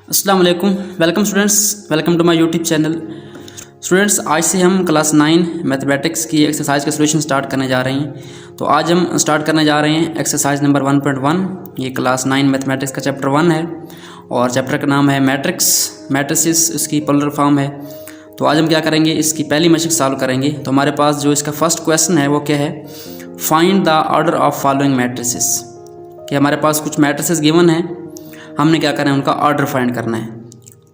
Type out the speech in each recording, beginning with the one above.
अस्सलाम वालेकुम। Welcome students, welcome to my YouTube channel. Students, आज से हम क्लास 9 मैथमेटिक्स की एक्सरसाइज का सॉल्यूशन स्टार्ट करने जा रहे हैं। तो आज हम स्टार्ट करने जा रहे हैं एक्सरसाइज नंबर 1.1। ये क्लास 9 मैथमेटिक्स का चैप्टर 1 है और चैप्टर का नाम है मैट्रिसेस, इसकी प्लुरल फॉर्म है। तो आज हम क्या करेंगे, इसकी पहली मशक सॉल्व करेंगे। तो हमारे पास जो इसका फर्स्ट क्वेश्चन है वो क्या है, find the order of following matrices. कि हमारे पास कुछ मैट्रिसेस गिवन है, हमने क्या करना है, उनका ऑर्डर फाइंड करना है।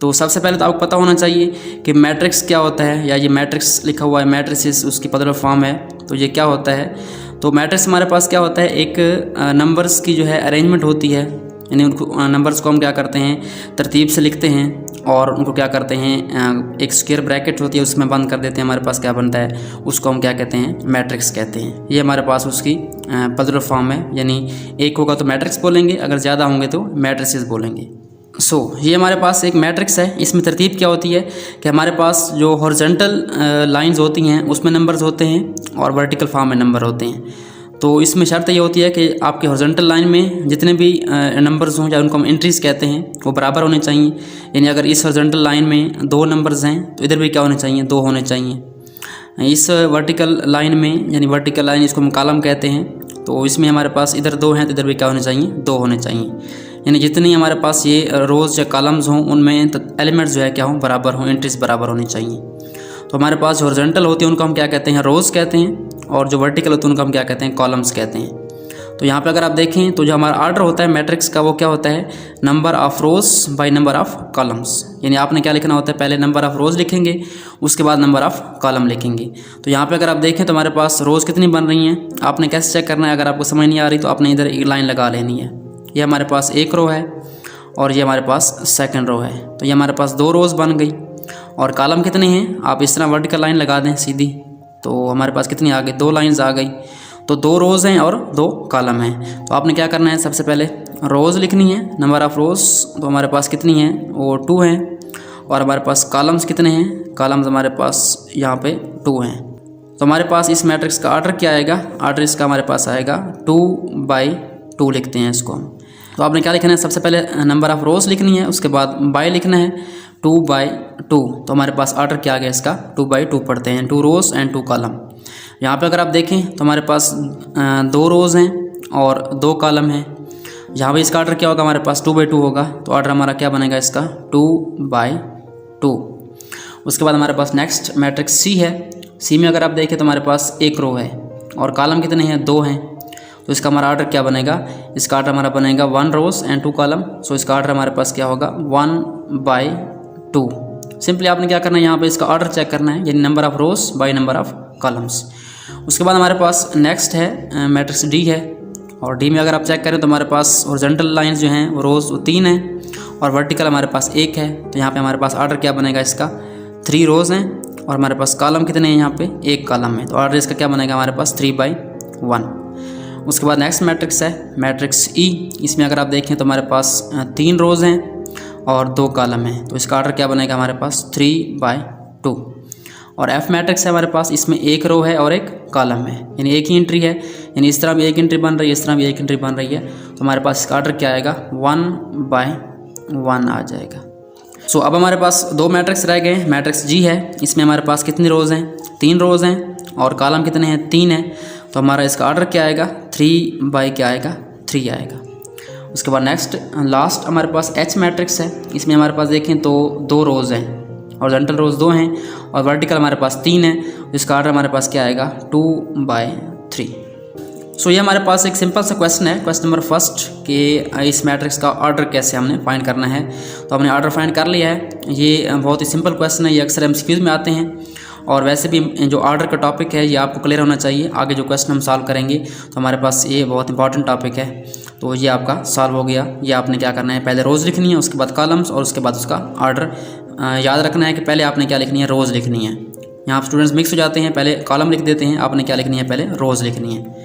तो सबसे पहले तो आपको पता होना चाहिए कि मैट्रिक्स क्या होता है, या ये मैट्रिक्स लिखा हुआ है मैट्रिसेस, उसकी प्लुरल फॉर्म है। तो ये क्या होता है, तो मैट्रिक्स हमारे पास क्या होता है, एक नंबर्स की जो है अरेंजमेंट होती है। यानी उनको नंबर्स को हम क्या करते हैं, तरतीब से लिखते हैं और उनको क्या करते हैं, एक स्क्वायर ब्रैकेट होती है उसमें बंद कर देते हैं। हमारे पास क्या बनता है, उसको हम क्या कहते हैं, मैट्रिक्स कहते हैं। ये हमारे पास उसकी प्लुरल फॉर्म है। यानी एक होगा तो मैट्रिक्स बोलेंगे, अगर ज़्यादा होंगे तो मैट्रिसेस बोलेंगे। ये हमारे पास एक मैट्रिक्स है। इसमें तरतीब क्या होती है कि हमारे पास जो हॉरिजॉन्टल लाइंस होती हैं उसमें नंबर्स होते हैं और वर्टिकल फॉर्म में नंबर होते हैं। तो इसमें शर्त ये होती है कि आपके हॉरिजॉन्टल लाइन में जितने भी नंबर्स हों, या उनको हम एंट्रीज कहते हैं, वो बराबर होने चाहिए। यानी अगर इस हॉरिजॉन्टल लाइन में 2 नंबर्स हैं तो इधर भी क्या होने चाहिए, 2 होने चाहिए। इस वर्टिकल लाइन में, यानी वर्टिकल लाइन इसको हम कॉलम कहते हैं, तो इसमें हमारे पास इधर 2 हैं तो इधर भी क्या होने चाहिए, 2 होने चाहिए। यानी जितनी हमारे पास ये रोज़ या कॉलम्स हों उनमें एलिमेंट्स जो है क्या हों, बराबर हों, एंट्रीज बराबर होनी चाहिए। तो हमारे पास जो हॉरिजॉन्टल होती है उनको हम क्या कहते हैं, रोज़ कहते हैं, और जो वर्टिकल होते हैं उनको हम क्या कहते हैं, कॉलम्स कहते हैं। तो यहाँ पे अगर आप देखें तो जो हमारा ऑर्डर होता है मैट्रिक्स का, वो क्या होता है, number of rows by number of columns. यानी आपने क्या लिखना होता है, पहले नंबर ऑफ़ रोज़ लिखेंगे, उसके बाद नंबर ऑफ़ कॉलम लिखेंगे। तो यहाँ पे अगर आप देखें तो हमारे पास रोज़ कितनी बन रही हैं, आपने कैसे चेक करना है। अगर आपको समझ नहीं आ रही तो आपने इधर एक लाइन लगा लेनी है। ये हमारे पास एक रो है और ये हमारे पास सेकंड रो है। तो ये हमारे पास 2 रोज़ बन गई। और कॉलम कितने हैं, आप इस तरह वर्टिकल लाइन लगा दें सीधी, तो हमारे पास कितनी आ गई, 2 लाइन्स आ गई। तो 2 रोज़ हैं और 2 कॉलम हैं। तो आपने क्या करना है, सबसे पहले रोज़ लिखनी है, नंबर ऑफ़ रोज़ तो हमारे पास कितनी है, वो 2 हैं। और हमारे पास कॉलम्स कितने हैं, कॉलम्स हमारे पास यहाँ पे 2 हैं। तो हमारे पास इस मैट्रिक्स का ऑर्डर क्या आएगा, ऑर्डर इसका हमारे पास आएगा 2/2 लिखते हैं इसको हम। तो आपने क्या लिखना है, सबसे पहले नंबर ऑफ़ रोज़ लिखनी है, उसके बाद बाय लिखना है 2/2। तो हमारे पास ऑर्डर क्या आ गया इसका, 2/2 पढ़ते हैं, 2 रोज़ एंड 2 कॉलम। यहाँ पे अगर आप देखें तो हमारे पास 2 रोज़ हैं और 2 कॉलम हैं। यहाँ पे इसका ऑर्डर क्या होगा, हमारे पास 2/2 होगा। तो ऑर्डर हमारा क्या बनेगा इसका, 2/2। उसके बाद हमारे पास नेक्स्ट मैट्रिक्स सी है। सी में अगर आप देखें तो हमारे पास 1 रो है और कॉलम कितने हैं, 2 हैं। तो इसका हमारा ऑर्डर क्या बनेगा, इसका ऑर्डर हमारा बनेगा 1 रोज़ एंड 2 कॉलम। सो इसका ऑर्डर हमारे पास क्या होगा, 1/2। सिंपली आपने क्या करना है, यहाँ पे इसका ऑर्डर चेक करना है, यानी number of rows by number of columns. उसके बाद हमारे पास नेक्स्ट है मैट्रिक्स डी है। और डी में अगर आप चेक करें तो हमारे पास हॉरिजॉन्टल लाइंस जो हैं वो रोज़ 3 हैं और वर्टिकल हमारे पास 1 है। तो यहाँ पे हमारे पास ऑर्डर क्या बनेगा, इसका 3 रोज़ हैं और हमारे पास कॉलम कितने हैं, यहाँ पे 1 कॉलम है। तो ऑर्डर इसका क्या बनेगा, हमारे पास 3/1। उसके बाद नेक्स्ट मैट्रिक्स है मैट्रिक्स ई। इसमें अगर आप देखें तो हमारे पास 3 रोज़ हैं और 2 कॉलम हैं। तो इसका ऑर्डर क्या बनेगा, हमारे पास 3/2। और एफ मैट्रिक्स है हमारे पास, इसमें 1 रो है और 1 कॉलम है, यानी एक ही एंट्री है। यानी इस तरह भी एक एंट्री बन रही है, इस तरह भी एक एंट्री बन रही है। तो हमारे पास इसका ऑर्डर क्या आएगा, 1/1 आ जाएगा। अब हमारे पास 2 मैट्रिक्स रह गए। मैट्रिक्स जी है, इसमें हमारे पास कितनी रोज़ हैं, 3 रोज़ हैं और कॉलम कितने हैं, 3 हैं। तो हमारा इसका ऑर्डर क्या आएगा, 3 आएगा। उसके बाद नेक्स्ट लास्ट हमारे पास एच मैट्रिक्स है। इसमें हमारे पास देखें तो 2 रोज़ हैं, हॉरिजॉन्टल रोज़ 2 हैं और वर्टिकल हमारे पास 3 है। इसका ऑर्डर हमारे पास क्या आएगा, 2/3। ये हमारे पास एक सिंपल सा क्वेश्चन है, क्वेश्चन नंबर फर्स्ट, कि इस मैट्रिक्स का ऑर्डर कैसे हमने फाइंड करना है। तो हमने ऑर्डर फाइंड कर लिया है। ये बहुत ही सिंपल क्वेश्चन है, ये अक्सर MCQs में आते हैं। और वैसे भी जो ऑर्डर का टॉपिक है ये आपको क्लियर होना चाहिए। आगे जो क्वेश्चन हम सॉल्व करेंगे तो हमारे पास ये बहुत इंपॉर्टेंट टॉपिक है। तो ये आपका सॉल्व हो गया। ये आपने क्या करना है, पहले रोज़ लिखनी है, उसके बाद कॉलम्स और उसके बाद उसका ऑर्डर। याद रखना है कि पहले आपने क्या लिखनी है, रोज़ लिखनी है। यहाँ स्टूडेंट्स मिक्स हो जाते हैं, पहले कॉलम लिख देते हैं, आपने क्या लिखनी है, पहले रोज़ लिखनी है।